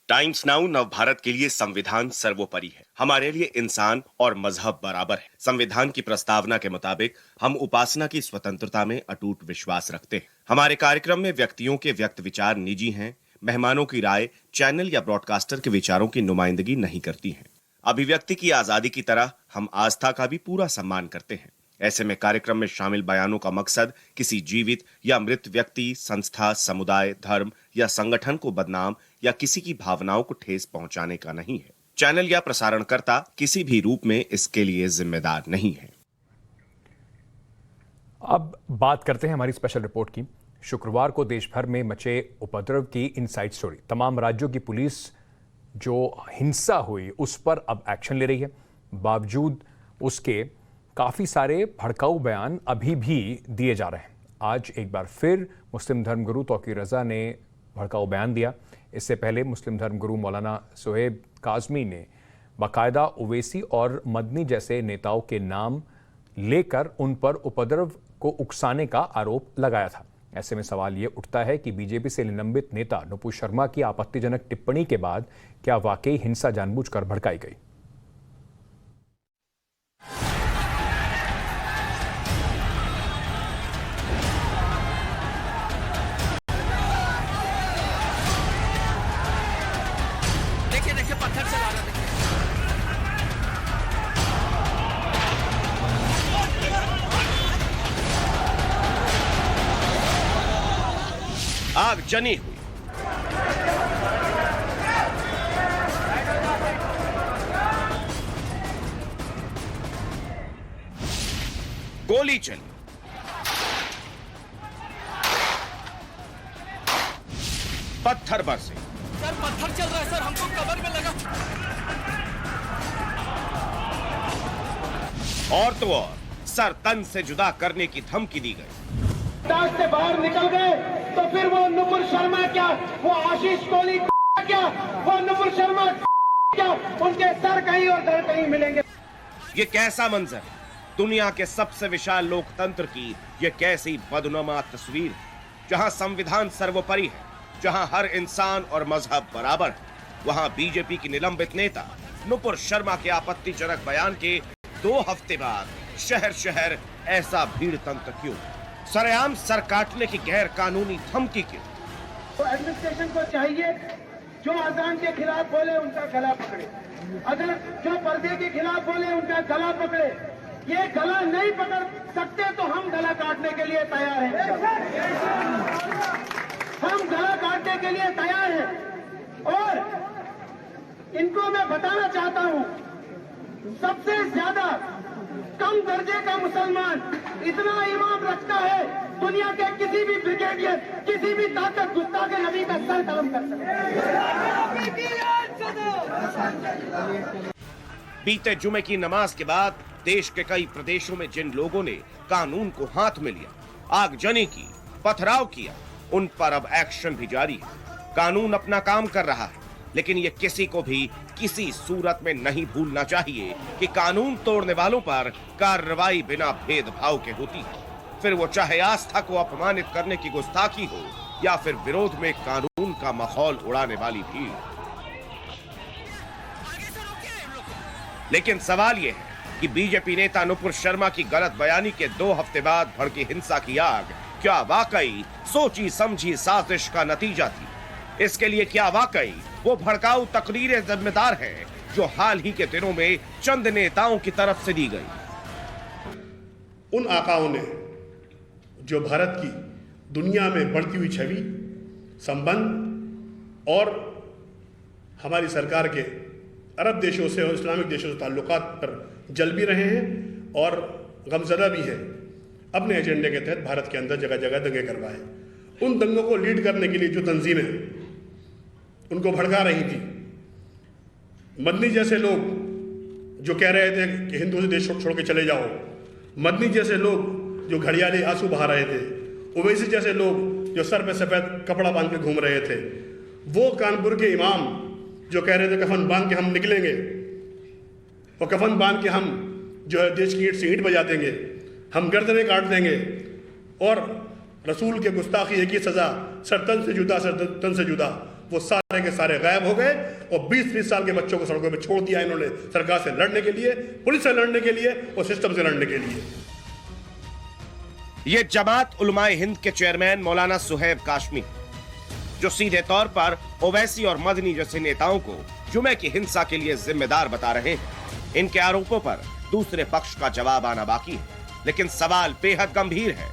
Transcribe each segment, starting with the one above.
Times now नव भारत के लिए संविधान सर्वोपरि है। हमारे लिए इंसान और मजहब बराबर है। संविधान की प्रस्तावना के मुताबिक हम उपासना की स्वतंत्रता में अटूट विश्वास रखते हैं। हमारे कार्यक्रम में व्यक्तियों के व्यक्त विचार निजी हैं। मेहमानों की राय चैनल या ब्रॉडकास्टर के विचारों की नुमाइंदगी नहीं करती है। अभिव्यक्ति की आजादी की तरह हम आस्था का भी पूरा सम्मान करते हैं। ऐसे में कार्यक्रम में शामिल बयानों का मकसद किसी जीवित या मृत व्यक्ति, संस्था, समुदाय, धर्म या संगठन को बदनाम या किसी की भावनाओं को ठेस पहुंचाने का नहीं है। चैनल या प्रसारणकर्ता किसी भी रूप में इसके लिए जिम्मेदार नहीं है। अब बात करते हैं हमारी स्पेशल रिपोर्ट की। शुक्रवार को देश भर में मचे उपद्रव की इनसाइड स्टोरी। तमाम राज्यों की पुलिस जो हिंसा हुई उस पर अब एक्शन ले रही है। बावजूद उसके काफी सारे भड़काऊ बयान अभी भी दिए जा रहे हैं। आज एक बार फिर मुस्लिम धर्मगुरु तौकीर रजा ने भड़काऊ बयान दिया। इससे पहले मुस्लिम धर्मगुरु मौलाना सोहेब काजमी ने बाकायदा ओवैसी और मदनी जैसे नेताओं के नाम लेकर उन पर उपद्रव को उकसाने का आरोप लगाया था। ऐसे में सवाल ये उठता है कि बीजेपी से निलंबित नेता नुपुर शर्मा की आपत्तिजनक टिप्पणी के बाद क्या वाकई हिंसा जानबूझकर भड़काई गई? देखिए पत्थर चला रहा है। आग जनी हुई। गोली चली। पत्थर बरसे। सर पत्थर चल रहा है सर, हमको कवर में लगा। और तो और सर तन से जुदा करने की धमकी दी गई। ताज से बाहर निकल गए तो फिर वो नुपुर शर्मा क्या, वो आशीष कोहली क्या, वो नुपुर शर्मा क्या, उनके सर कहीं और धड़ कहीं मिलेंगे। ये कैसा मंजर है? दुनिया के सबसे विशाल लोकतंत्र की ये कैसी बदनुमा तस्वीर है। जहां संविधान सर्वोपरि है, जहां हर इंसान और मजहब बराबर है, वहां बीजेपी की निलंबित नेता नुपुर शर्मा के आपत्तिजनक बयान के 2 हफ्ते बाद शहर शहर ऐसा भीड़ तंत्र क्यों? सरेआम सर काटने की गैर कानूनी धमकी क्यों? तो एडमिनिस्ट्रेशन को चाहिए जो अजान के खिलाफ बोले उनका गला पकड़े, अगर जो पर्दे के खिलाफ बोले उनका गला पकड़े। ये गला नहीं पकड़ सकते तो हम गला काटने के लिए तैयार हैं। हम गला काटने के लिए तैयार हैं। और इनको मैं बताना चाहता हूं, सबसे ज्यादा कम दर्जे का मुसलमान इतना ईमान रखता है, दुनिया के किसी भी ब्रिगेडियर, किसी भी ताकत गुस्ताखे नबी का सर कलम कर सकते। बीते जुमे की नमाज के बाद देश के कई प्रदेशों में जिन लोगों ने कानून को हाथ में लिया, आगजनी की, पथराव किया, उन पर अब एक्शन भी जारी है। कानून अपना काम कर रहा है, लेकिन ये किसी को भी किसी सूरत में नहीं भूलना चाहिए कि कानून तोड़ने वालों पर कार्रवाई बिना भेदभाव के होती है। फिर वो चाहे आस्था को अपमानित करने की गुस्ताखी हो या फिर विरोध में कानून का माहौल उड़ाने वाली भीड़। लेकिन सवाल यह है कि बीजेपी नेता नुपुर शर्मा की गलत बयानी के 2 हफ्ते बाद भड़की हिंसा की आग क्या वाकई सोची समझी साजिश का नतीजा थी? इसके लिए क्या वाकई वो भड़काऊ तकरीरें जिम्मेदार हैं जो हाल ही के दिनों में चंद नेताओं की तरफ से दी गई? उन आकाओं ने जो भारत की दुनिया में बढ़ती हुई छवि, संबंध और हमारी सरकार के अरब देशों से और इस्लामिक देशों से ताल्लुकात पर जल भी रहे हैं और गमजदा भी है, अपने एजेंडे के तहत भारत के अंदर जगह जगह दंगे करवाए। उन दंगों को लीड करने के लिए जो तंजीमें उनको भड़का रही थी, मदनी जैसे लोग जो कह रहे थे कि हिंदू से देश छोड़ के चले जाओ, मदनी जैसे लोग जो घड़ियाली आंसू बहा रहे थे, ओवैसी जैसे लोग जो सर पे सफ़ेद कपड़ा बांध के घूम रहे थे, वो कानपुर के इमाम जो कह रहे थे कफन बांध के हम निकलेंगे और कफन बांध के हम जो है देश की ईंट से ईंट बजा देंगे, हम गर्दनें काट देंगे और रसूल के गुस्ताखी एक ही सज़ा, सर तन से जुदा, सर तन से जुदा। वो सारे के सारे गायब हो गए और 20-20 साल के बच्चों को सड़कों पे छोड़ दिया इन्होंने, सरकार से लड़ने के लिए, पुलिस से लड़ने के लिए और सिस्टम से लड़ने के लिए। ये जमात उलमाए हिंद के चेयरमैन मौलाना सुहैब काशमी, जो सीधे तौर पर ओवैसी और मदनी जैसे नेताओं को जुमे की हिंसा के लिए जिम्मेदार बता रहे हैं। इनके आरोपों पर दूसरे पक्ष का जवाब आना बाकी है, लेकिन सवाल बेहद गंभीर है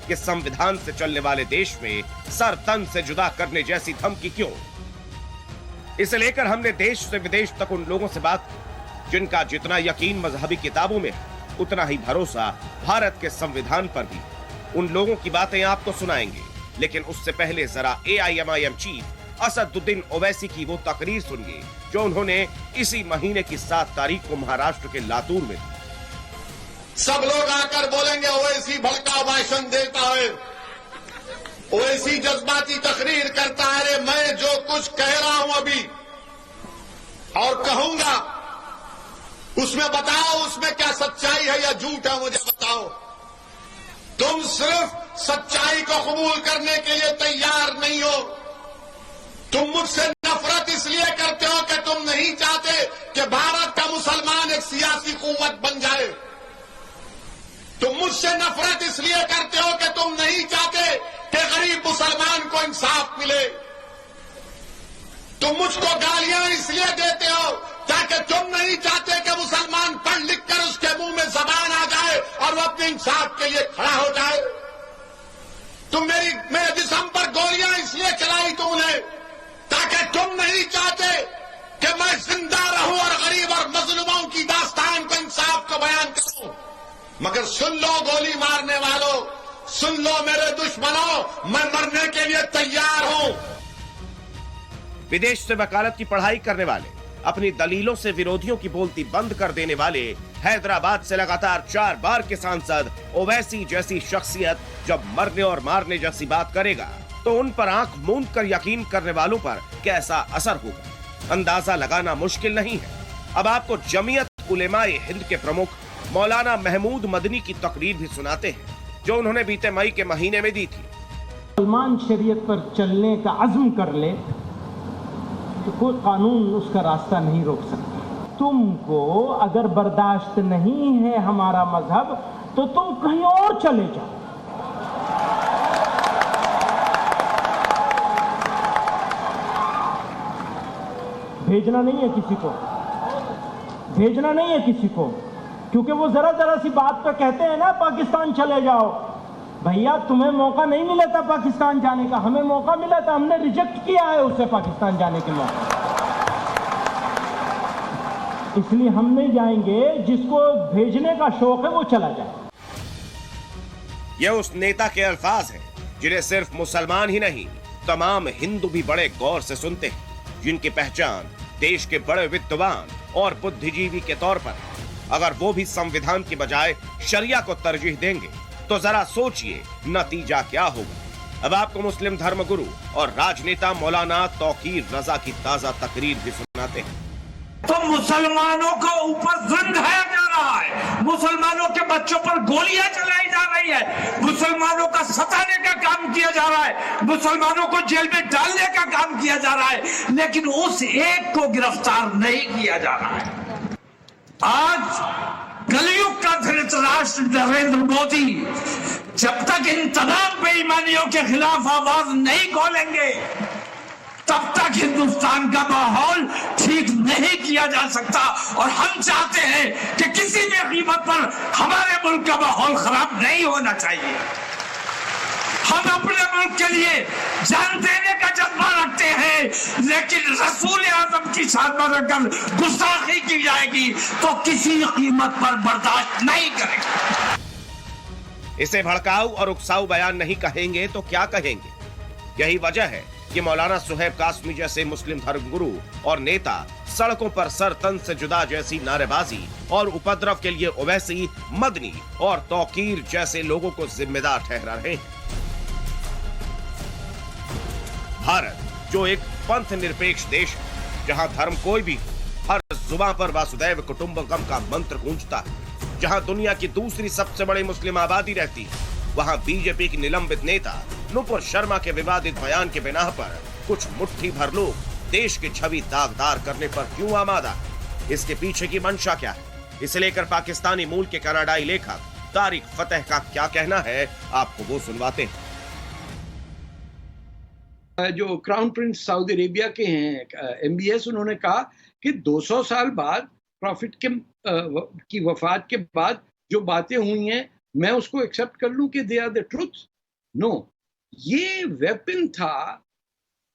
कि संविधान से चलने वाले देश में सर तन से जुदा करने जैसी धमकी क्यों? इसे लेकर हमने देश से विदेश तक उन लोगों से बात की जिनका जितना यकीन मजहबी किताबों में है, उतना ही भरोसा भारत के संविधान पर भी। उन लोगों की बातें आपको सुनाएंगे, लेकिन उससे पहले जरा AIMIM चीफ असदुद्दीन ओवैसी की वो तकरीर सुनिए जो उन्होंने इसी महीने की 7 तारीख को महाराष्ट्र के लातूर में दी। सब लोग आकर बोलेंगे ओवैसी भड़का भाषण देता है, ओवैसी जज्बाती तकरीर करता है। अरे मैं जो कुछ कह रहा हूं अभी और कहूंगा उसमें बताओ, उसमें क्या सच्चाई है या झूठ है, मुझे बताओ। तुम सिर्फ सच्चाई को कबूल करने के लिए तैयार नहीं हो। तुम मुझसे नफरत इसलिए करते हो कि तुम नहीं चाहते कि भारत का मुसलमान एक सियासी कुव्वत बन जाए। तुम मुझसे नफरत इसलिए करते हो कि तुम नहीं चाहते कि गरीब मुसलमान को इंसाफ मिले। तुम मुझको गालियां इसलिए देते हो ताकि तुम नहीं चाहते कि मुसलमान पढ़ लिख कर उसके मुंह में जबान आ जाए और वो अपने इंसाफ के लिए खड़ा हो जाए। तुम मेरे जिस्म पर गोलियां इसलिए चलाई तुमने ताकि तुम नहीं चाहते कि मैं जिंदा रहूं और गरीब और मजलूमों की दास्तान को, इंसाफ को बयान करूं। मगर सुन लो गोली मारने वालों, सुन लो मेरे दुश्मनों, मैं मरने के लिए तैयार हूं। विदेश से वकालत की पढ़ाई करने वाले, अपनी दलीलों से विरोधियों की बोलती बंद कर देने वाले, हैदराबाद से लगातार 4 बार के सांसद ओवैसी जैसी शख्सियत जब मरने और मारने जैसी बात करेगा तो उन पर आंख मूंद कर यकीन करने वालों पर कैसा असर होगा, अंदाजा लगाना मुश्किल नहीं है। अब आपको जमीयत उलेमाए हिंद के प्रमुख मौलाना महमूद मदनी की तकरीर भी सुनाते हैं जो उन्होंने बीते मई के महीने में दी थी। मुसलमान शरीयत पर चलने का अज़्म कर ले तो कोई कानून उसका रास्ता नहीं रोक सकता। तुमको अगर बर्दाश्त नहीं है हमारा मजहब तो तुम कहीं और चले जाओ। भेजना नहीं है किसी को, भेजना नहीं है किसी को, क्योंकि वो जरा सी बात पे कहते हैं ना पाकिस्तान चले जाओ। भैया तुम्हें मौका नहीं मिला था पाकिस्तान जाने का, हमें मौका मिला था, हमने रिजेक्ट किया है उसे पाकिस्तान जाने के मौका। इसलिए हम नहीं जाएंगे, जिसको भेजने का शौक है वो चला जाए। यह उस नेता के अल्फाज हैं जिन्हें सिर्फ मुसलमान ही नहीं तमाम हिंदू भी बड़े गौर से सुनते हैं, जिनकी पहचान देश के बड़े विद्वान और बुद्धिजीवी के तौर पर। अगर वो भी संविधान की बजाय शरिया को तरजीह देंगे तो जरा सोचिए नतीजा क्या होगा। अब आपको मुस्लिम धर्मगुरु और राजनेता मौलाना तौकीर रजा की ताजा तकरीर भी सुनाते हैं। तो मुसलमानों को ऊपर जुल्म ढाया जा रहा है, मुसलमानों के बच्चों पर गोलियां चलाई जा रही है, मुसलमानों का सताने का काम किया जा रहा है, मुसलमानों को जेल में डालने का काम किया जा रहा है, लेकिन उस एक को गिरफ्तार नहीं किया जा रहा है। आज कलयुग का धृतराष्ट्र नरेंद्र मोदी जब तक इन तमाम बेईमानियों के खिलाफ आवाज नहीं खोलेंगे तब तक हिंदुस्तान का माहौल ठीक नहीं किया जा सकता। और हम चाहते हैं कि किसी भी कीमत पर हमारे मुल्क का माहौल खराब नहीं होना चाहिए। हम अपने मुल्क के लिए जान देने का जज्बा रखते हैं, लेकिन रसूल आज़म की शान पर अगर गुस्ताखी की जाएगी तो किसी कीमत पर बर्दाश्त नहीं करेंगे। इसे भड़काऊ और उकसाऊ बयान नहीं कहेंगे तो क्या कहेंगे? यही वजह है कि मौलाना सुहैब कासमी जैसे मुस्लिम धर्मगुरु और नेता सड़कों पर सर तन से जुदा जैसी नारेबाजी और उपद्रव के लिए ओवैसी, मदनी और तौकीर जैसे लोगों को जिम्मेदार ठहरा रहे हैं। भारत जो एक पंथ निरपेक्ष देश है, जहां धर्म कोई भी हर जुबान पर वासुदैव कुटुंबकम का मंत्र गूंजता है, जहां दुनिया की दूसरी सबसे बड़ी मुस्लिम आबादी रहती है, वहां बीजेपी की निलंबित नेता नुपुर शर्मा के विवादित बयान के बिना पर कुछ मुट्ठी भर लोग देश की छवि दागदार करने पर क्यों आमादा? इसके पीछे की मंशा क्या है? इसे लेकर पाकिस्तानी मूल के कनाडाई लेखक तारिक फतेह का क्या कहना है, आपको वो सुनवाते हैं। जो क्राउन प्रिंस सऊदी अरेबिया के हैं MBS, उन्होंने कहा कि 200 साल बाद प्रॉफिट की वफात के बाद जो बातें हुई हैं मैं उसको एक्सेप्ट कर लूं कि they are the truth. No, ये वेपन था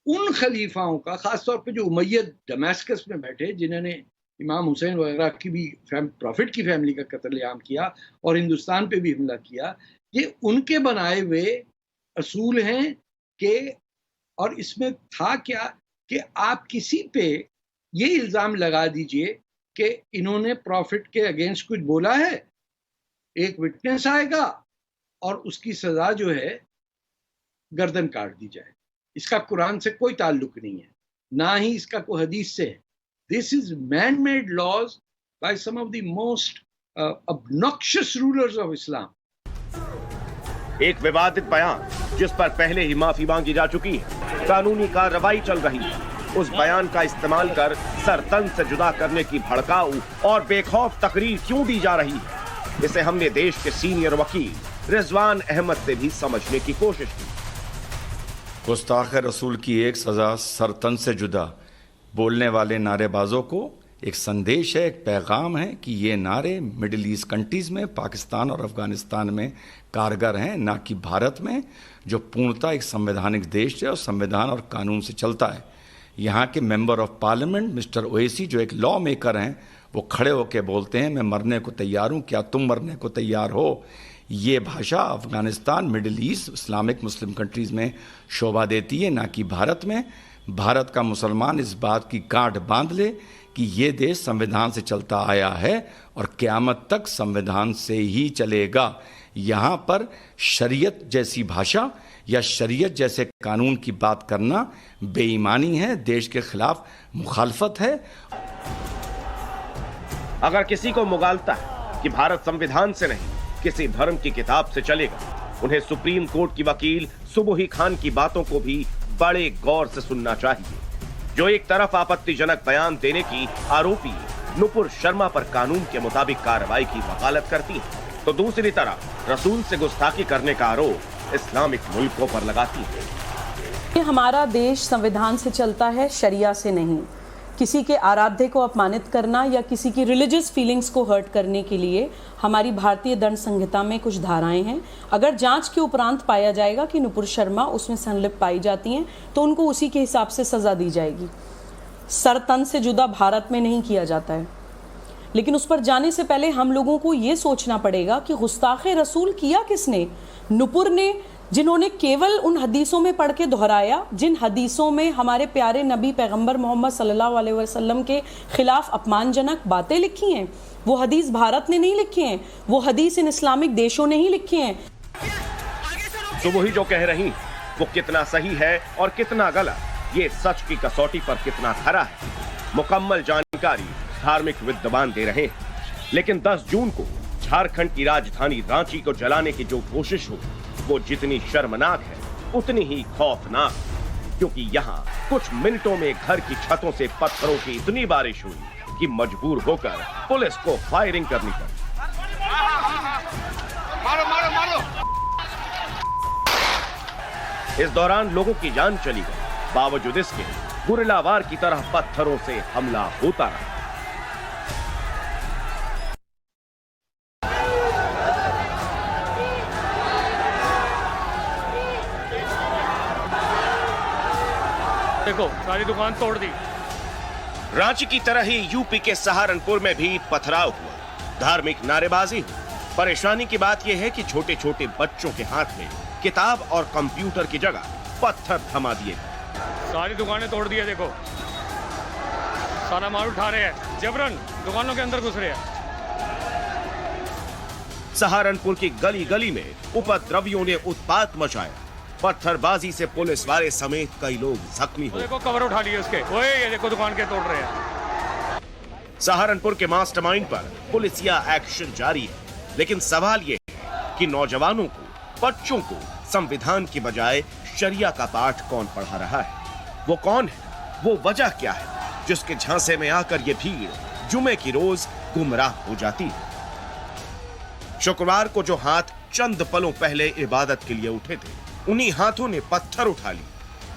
उन खलीफाओं का, खासतौर पे जो उमैयद दमास्कस में बैठे जिन्होंने इमाम हुसैन वगैरह की भी प्रॉफिट की फैमिली का कत्लेआम किया और हिंदुस्तान पे भी हमला किया। ये उनके बनाए हुए असूल हैं कि, और इसमें था क्या कि आप किसी पे ये इल्ज़ाम लगा दीजिए कि इन्होंने प्रॉफिट के अगेंस्ट कुछ बोला है, एक विटनेस आएगा और उसकी सज़ा जो है गर्दन काट दी जाए। इसका कुरान से कोई ताल्लुक नहीं है, ना ही इसका कोई हदीस से है। This is man made laws by some of the most obnoxious rulers of Islam. एक विवादित बयान जिस पर पहले ही माफी मांगी जा चुकी है, कानूनी कार्रवाई चल रही है, उस बयान का इस्तेमाल कर सर तन से जुदा करने की भड़काऊ और बेखौफ तकरीर क्यों दी जा रही है, इसे हमने देश के सीनियर वकील रिजवान अहमद से भी समझने की कोशिश की। गुस्ताख रसूल की एक सज़ा सर तन से जुदा बोलने वाले नारेबाजों को एक संदेश है, एक पैगाम है कि ये नारे मिडिल ईस्ट कंट्रीज़ में, पाकिस्तान और अफ़गानिस्तान में कारगर हैं, ना कि भारत में, जो पूर्णतः एक संवैधानिक देश है और संविधान और कानून से चलता है। यहाँ के member of parliament mister Owaisi, जो एक लॉ मेकर हैं, वो खड़े होकर बोलते हैं मैं मरने को तैयार हूँ, क्या तुम मरने को तैयार हो? ये भाषा अफ़गानिस्तान, मिडिल ईस्ट, इस्लामिक मुस्लिम कंट्रीज़ में शोभा देती है, ना कि भारत में। भारत का मुसलमान इस बात की गांठ बांध ले कि ये देश संविधान से चलता आया है और क़यामत तक संविधान से ही चलेगा। यहाँ पर शरीयत जैसी भाषा या शरीयत जैसे कानून की बात करना बेईमानी है, देश के खिलाफ मुखालफत है। अगर किसी को मुगालता है कि भारत संविधान से नहीं किसी धर्म की किताब से चलेगा, उन्हें सुप्रीम कोर्ट की वकील सुबोही खान की बातों को भी बड़े गौर से सुनना चाहिए, जो एक तरफ आपत्तिजनक बयान देने की आरोपी नुपुर शर्मा पर कानून के मुताबिक कार्रवाई की वकालत करती है, तो दूसरी तरफ रसूल से गुस्ताखी करने का आरोप इस्लामिक मुल्कों पर लगाती है। हमारा देश संविधान से चलता है, शरिया से नहीं। किसी के आराध्य को अपमानित करना या किसी की रिलीजियस फीलिंग्स को हर्ट करने के लिए हमारी भारतीय दंड संहिता में कुछ धाराएं हैं। अगर जांच के उपरांत पाया जाएगा कि नुपुर शर्मा उसमें संलिप्त पाई जाती हैं तो उनको उसी के हिसाब से सज़ा दी जाएगी। सर तन से जुदा भारत में नहीं किया जाता है, लेकिन उस पर जाने से पहले हम लोगों को ये सोचना पड़ेगा कि गुस्ताखे रसूल किया किसने? नुपुर ने, जिन्होंने केवल उन हदीसों में पढ़ के दोहराया जिन हदीसों में हमारे प्यारे नबी पैगंबर मोहम्मद सल्लल्लाहु अलैहि वसल्लम के खिलाफ अपमानजनक बातें लिखी हैं। वो हदीस भारत ने नहीं लिखी हैं, वो हदीस इन इस्लामिक देशों ने ही लिखी हैं। तो वही जो कह रही वो कितना सही है और कितना गलत, ये सच की कसौटी पर कितना खरा है, मुकम्मल जानकारी धार्मिक विद्वान दे रहे हैं। लेकिन 10 जून को झारखंड की राजधानी रांची को जलाने की जो कोशिश हुई वो जितनी शर्मनाक है उतनी ही खौफनाक, क्योंकि यहाँ कुछ मिनटों में घर की छतों से पत्थरों की इतनी बारिश हुई कि मजबूर होकर पुलिस को फायरिंग करनी पड़ी। मारो मारो मारो। इस दौरान लोगों की जान चली गई, बावजूद इसके गुरिल्लावार की तरह पत्थरों से हमला होता रहा। देखो सारी दुकान तोड़ दी। रांची की तरह ही यूपी के सहारनपुर में भी पथराव हुआ, धार्मिक नारेबाजी हुई। परेशानी की बात यह है कि छोटे छोटे बच्चों के हाथ में किताब और कंप्यूटर की जगह पत्थर थमा दिए गए। सारी दुकानें तोड़ दी है, देखो सारा माल उठा रहे हैं, जबरन दुकानों के अंदर घुस रहे हैं। सहारनपुर की गली गली में उपद्रवियों ने उत्पात मचाया, पत्थरबाजी से पुलिस वाले समेत कई लोग जख्मी हुए। देखो कवर उठा लिए उसके, ओए ये देखो दुकान के तोड़ रहे हैं। सहारनपुर के मास्टरमाइंड पर पुलिसिया एक्शन जारी है, लेकिन सवाल ये है कि नौजवानों को, बच्चों को संविधान की बजाय शरिया का पाठ कौन पढ़ा रहा है? वो कौन है, वो वजह क्या है जिसके झांसे में आकर ये भीड़ जुमे की रोज गुमराह हो जाती है। शुक्रवार को जो हाथ चंद पलों पहले इबादत के लिए उठे थे, उन्हीं हाथों ने पत्थर उठा ली।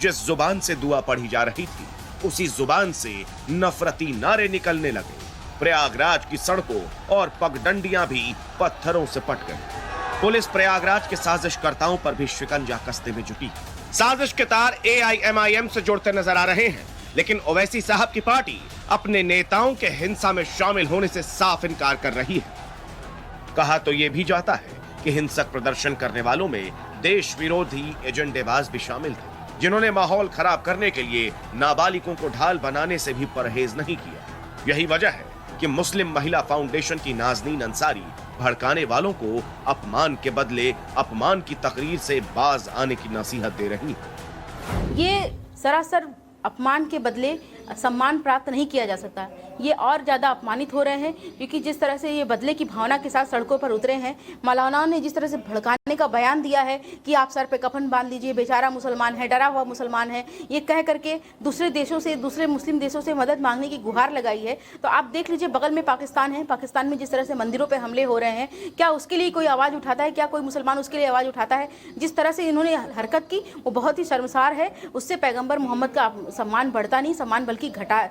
जिस जुबान से दुआ पढ़ी जा रही थी, उसी जुबान से नफरती नारे निकलने लगे। प्रयागराज की सड़कों और पगडंडियां भी पत्थरों से पट गई। पुलिस प्रयागराज के साजिशकर्ताओं पर भी शिकंजा कसने में जुटी। साजिश के तार AIMIM से जुड़ते नजर आ रहे हैं, लेकिन ओवैसी साहब की पार्टी अपने नेताओं के हिंसा में शामिल होने से साफ इनकार कर रही है। कहा तो यह भी जाता है कि हिंसक प्रदर्शन करने वालों में देश विरोधी एजेंडेबाज भी शामिल थे, जिन्होंने माहौल खराब करने के लिए नाबालिगों को ढाल बनाने से भी परहेज नहीं किया। यही वजह है कि मुस्लिम महिला फाउंडेशन की नाजनीन अंसारी भड़काने वालों को अपमान के बदले अपमान की तकरीर से बाज आने की नसीहत दे रही है। ये सरासर अपमान के बदले सम्मान प्राप्त नहीं किया जा सकता। ये और ज़्यादा अपमानित हो रहे हैं क्योंकि जिस तरह से ये बदले की भावना के साथ सड़कों पर उतरे हैं। मौलाना ने जिस तरह से भड़काने का बयान दिया है कि आप सर पे कफन बांध लीजिए, बेचारा मुसलमान है, डरा हुआ मुसलमान है, ये कह करके दूसरे देशों से, दूसरे मुस्लिम देशों से मदद मांगने की गुहार लगाई है। तो आप देख लीजिए, बगल में पाकिस्तान है, पाकिस्तान में जिस तरह से मंदिरों पर हमले हो रहे हैं, क्या उसके लिए कोई आवाज़ उठाता है? क्या कोई मुसलमान उसके लिए आवाज़ उठाता है? जिस तरह से इन्होंने हरकत की वो बहुत ही शर्मसार है। उससे पैगम्बर मोहम्मद का सम्मान बढ़ता नहीं, सम्मान बल्कि घटा।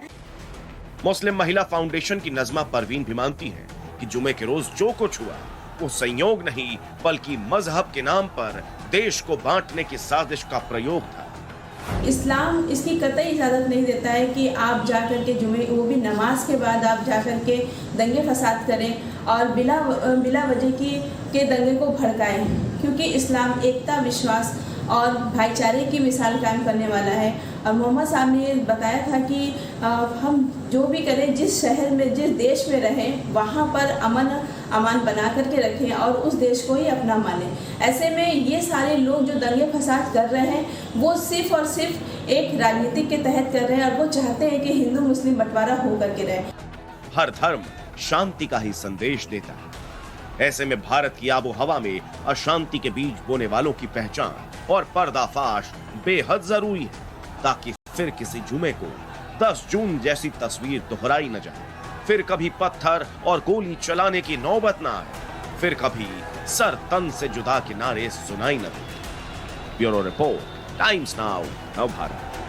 मुस्लिम महिला फाउंडेशन की नज़मा परवीन भी मानती हैं कि जुमे के रोज जो कुछ हुआ वो संयोग नहीं बल्कि मजहब के नाम पर देश को बांटने की साजिश का प्रयोग था। इस्लाम इसकी कतई इजाज़त नहीं देता है कि आप जाकर के जुमे, वो भी नमाज के बाद आप जाकर के दंगे फसाद करें और बिला वजह के दंगे को भड़काएं, क्योंकि इस्लाम एकता, विश्वास और भाईचारे की मिसाल कायम करने वाला है। और मोहम्मद साहब ने बताया था कि हम जो भी करें, जिस शहर में, जिस देश में रहें, वहाँ पर अमान बना करके रखें और उस देश को ही अपना माने। ऐसे में ये सारे लोग जो दंगे फसाद कर रहे हैं, वो सिर्फ और सिर्फ एक राजनीति के तहत कर रहे हैं और वो चाहते हैं कि हिंदू मुस्लिम बंटवारा हो करके रहे। हर धर्म शांति का ही संदेश देता है। ऐसे में भारत की आबो हवा में अशांति के बीज बोने वालों की पहचान और पर्दाफाश बेहद जरूरी है, ताकि फिर किसी जुमे को 10 जून जैसी तस्वीर दोहराई न जाए, फिर कभी पत्थर और गोली चलाने की नौबत न आए, फिर कभी सर तन से जुदा के नारे सुनाई न दे। ब्यूरो रिपोर्ट, टाइम्स नाउ, नव भारत।